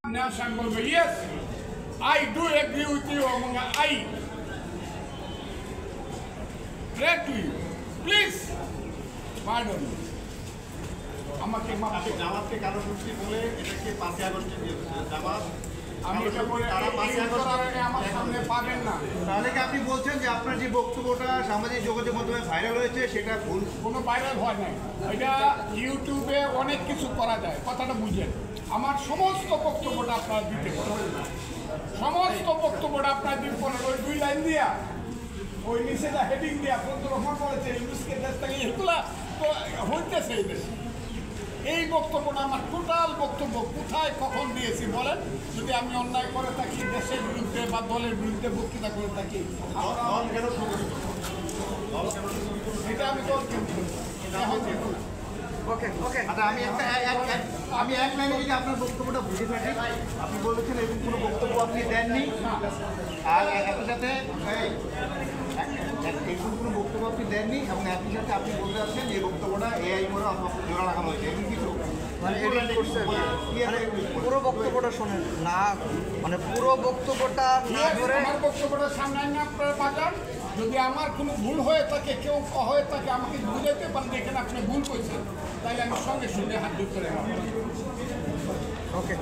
Nation will be yes. I do agree with you. I pray to you. Please, pardon me. আমাকে মাফ করুন। জামাতকে কারো মুক্তি বলে এটাকে 5 আগস্টে দিয়ে জামাত আমি এটা বলে তারা 5 আগস্টে আমার সামনে পাবেন না। তাহলে কি আপনি বলছেন যে আপনার যে বক্তব্যটা সামাজিক যোগাযোগ মাধ্যমে ভাইরাল হয়েছে সেটা ভুল? কোনো ভাইরাল হয় নাই। এটা ইউটিউবে অনেক কিছু করা যায়, কথাটা বুঝেন। আমার সমস্ত বক্তব্যটা আপনারা দিতে পারেন, সমস্ত বক্তব্যটা আপনারা দিতে পারেন। ওই 2 লাইন দিয়া ওই নিচে হেডিং দিয়া ফজলুর রহমান বলেছে ইউনুসকে দেশ থেকে এগুলা তো হইতেছে এই দেশে। এই বক্তব্যটা আমার টোটাল বক্তব্য কোথায় কখন দিয়েছি বলেন। যদি আমি অন্যায় করে থাকি, দেশের বিরুদ্ধে বা দলের বিরুদ্ধে বক্তৃতা করে থাকি, এটা আমি দল কিন্তু ওকে ওকে আচ্ছা আমি এক লাইনে যদি আপনার বক্তব্যটা বুঝে থাকি, আপনি বলেছেন এরকম কোনো বক্তব্য আপনি দেননি, আর একই সাথে এরকম কোনো বক্তব্য আপনি দেননি, এবং একই সাথে আপনি বলতে যাচ্ছেন এই বক্তব্যটা এআই করে আপনার জোড়া লাগানো হয়েছে এমন কিছু পুরো বক্তব্যটা শোনেন না, মানে পুরো বক্তব্যটা না ধরে আমার বক্তব্যটা সামনে না আপনারা বাজান। যদি আমার কোনো ভুল হয়ে থাকে, কেউ হয়ে থাকে, আমাকে বুঝাইতে পারেন এখানে আপনি ভুল করছেন, তাইলে আমি সঙ্গে সঙ্গে হাত ধরে ওকে।